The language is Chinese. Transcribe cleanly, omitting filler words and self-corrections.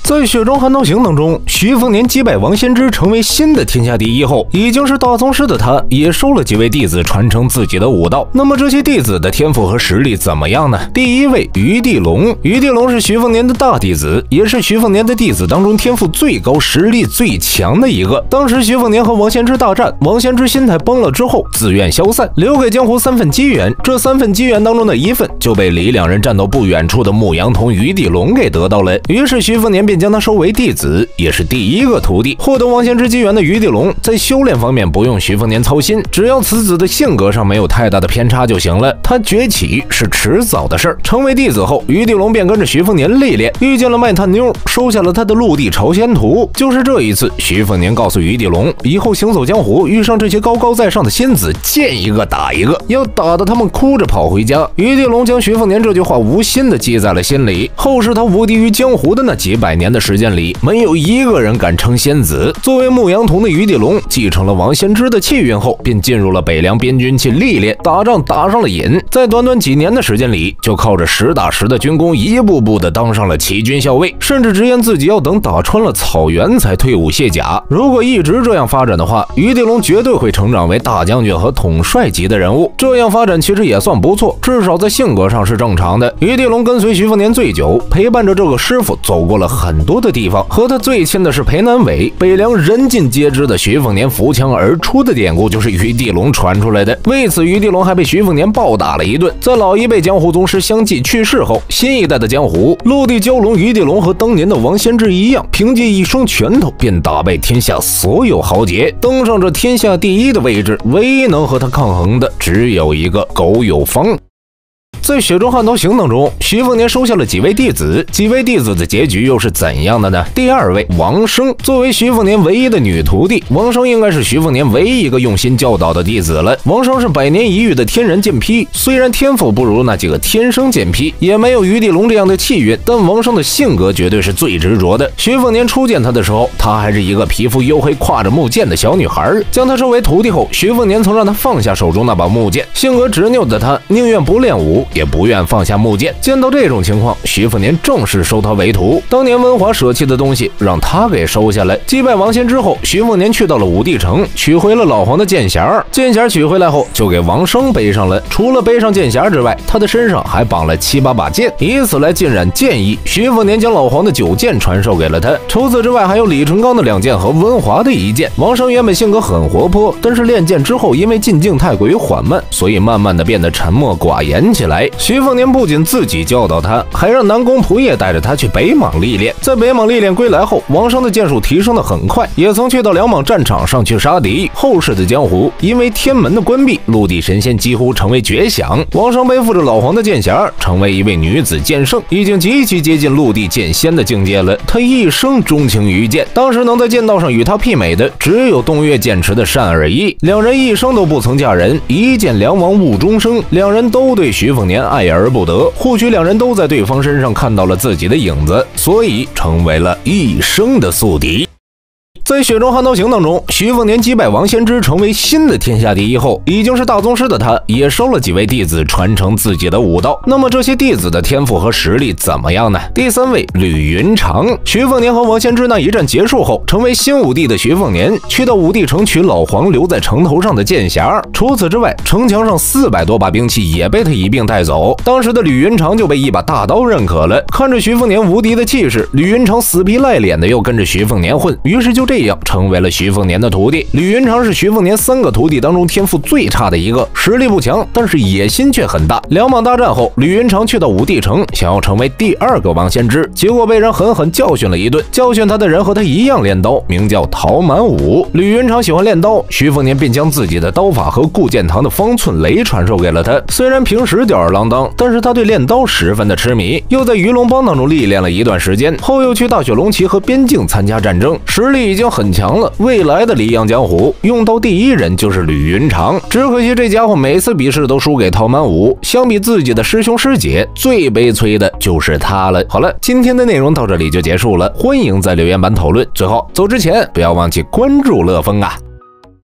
在雪中悍刀行当中，徐凤年击败王仙芝，成为新的天下第一后，已经是大宗师的他，也收了几位弟子传承自己的武道。那么这些弟子的天赋和实力怎么样呢？第一位于地龙，于地龙是徐凤年的大弟子，也是徐凤年的弟子当中天赋最高、实力最强的一个。当时徐凤年和王仙芝大战，王仙芝心态崩了之后，自愿消散，留给江湖3份机缘。这3份机缘当中的1份就被离2人战斗不远处的牧羊童于地龙给得到了。于是徐凤年便将他收为弟子，也是第一个徒弟。获得王仙芝机缘的于地龙，在修炼方面不用徐凤年操心，只要此子的性格上没有太大的偏差就行了。他崛起是迟早的事儿。成为弟子后，于地龙便跟着徐凤年历练，遇见了卖炭妞，收下了他的陆地朝仙图。就是这一次，徐凤年告诉于地龙，以后行走江湖，遇上这些高高在上的仙子，见一个打一个，要打得他们哭着跑回家。于地龙将徐凤年这句话无心的记在了心里。后世他无敌于江湖的那几百年的时间里，没有一个人敢称仙子。作为牧羊童的于地龙，继承了王仙芝的气运后，便进入了北凉边军去历练，打仗打上了瘾。在短短几年的时间里，就靠着实打实的军功，一步步的当上了骑军校尉，甚至直言自己要等打穿了草原才退伍卸甲。如果一直这样发展的话，于地龙绝对会成长为大将军和统帅级的人物。这样发展其实也算不错，至少在性格上是正常的。于地龙跟随徐凤年最久，陪伴着这个师傅走过了很多的地方。和他最亲的是裴南伟，北凉人尽皆知的徐凤年扶墙而出的典故就是于地龙传出来的。为此，于地龙还被徐凤年暴打了一顿。在老一辈江湖宗师相继去世后，新一代的江湖陆地蛟龙于地龙和当年的王仙芝一样，凭借一双拳头便打败天下所有豪杰，登上这天下第一的位置。唯一能和他抗衡的，只有一个苟有方。在雪中悍刀行当中，徐凤年收下了几位弟子，几位弟子的结局又是怎样的呢？第2位王生，作为徐凤年唯一的女徒弟，王生应该是徐凤年唯一一个用心教导的弟子了。王生是100年一遇的天然剑劈，虽然天赋不如那几个天生剑劈，也没有于地龙这样的气运，但王生的性格绝对是最执着的。徐凤年初见他的时候，他还是一个皮肤黝黑、挎着木剑的小女孩。将他收为徒弟后，徐凤年曾让他放下手中那把木剑。性格执拗的他，宁愿不练武，也不愿放下木剑。见到这种情况，徐凤年正式收他为徒。当年温华舍弃的东西，让他给收下来。击败王仙之后，徐凤年去到了武帝城，取回了老黄的剑匣。剑匣取回来后，就给王生背上了。除了背上剑匣之外，他的身上还绑了7、8把剑，以此来浸染剑意。徐凤年将老黄的9剑传授给了他。除此之外，还有李成钢的2剑和温华的1剑。王生原本性格很活泼，但是练剑之后，因为进境太过于缓慢，所以慢慢的变得沉默寡言起来。徐凤年不仅自己教导他，还让南宫仆夜带着他去北莽历练。在北莽历练归来后，王生的剑术提升得很快，也曾去到两莽战场上去杀敌。后世的江湖因为天门的关闭，陆地神仙几乎成为绝响。王生背负着老黄的剑匣，成为一位女子剑圣，已经极其接近陆地剑仙的境界了。他一生钟情于剑，当时能在剑道上与他媲美的，只有东岳剑池的单尔一。两人一生都不曾嫁人，一剑两往误终生。两人都对徐凤年爱而不得，或许两人都在对方身上看到了自己的影子，所以成为了一生的宿敌。在雪中悍刀行当中，徐凤年击败王仙芝，成为新的天下第一后，已经是大宗师的他，也收了几位弟子传承自己的武道。那么这些弟子的天赋和实力怎么样呢？第3位吕云长，徐凤年和王仙芝那一战结束后，成为新武帝的徐凤年去到武帝城取老黄留在城头上的剑匣。除此之外，城墙上400多把兵器也被他一并带走。当时的吕云长就被一把大刀认可了。看着徐凤年无敌的气势，吕云长死皮赖脸的又跟着徐凤年混，于是就这样成为了徐凤年的徒弟。吕云长是徐凤年3个徒弟当中天赋最差的一个，实力不强，但是野心却很大。两莽大战后，吕云长去到武帝城，想要成为第2个王仙芝，结果被人狠狠教训了一顿。教训他的人和他一样练刀，名叫陶满武。吕云长喜欢练刀，徐凤年便将自己的刀法和顾剑堂的方寸雷传授给了他。虽然平时吊儿郎当，但是他对练刀十分的痴迷，又在鱼龙帮当中历练了一段时间，后又去大雪龙旗和边境参加战争，实力已经很强了。未来的黎阳江湖用刀第一人就是吕云长，只可惜这家伙每次比试都输给陶满武，相比自己的师兄师姐，最悲催的就是他了。好了，今天的内容到这里就结束了，欢迎在留言板讨论。最后走之前不要忘记关注乐风啊。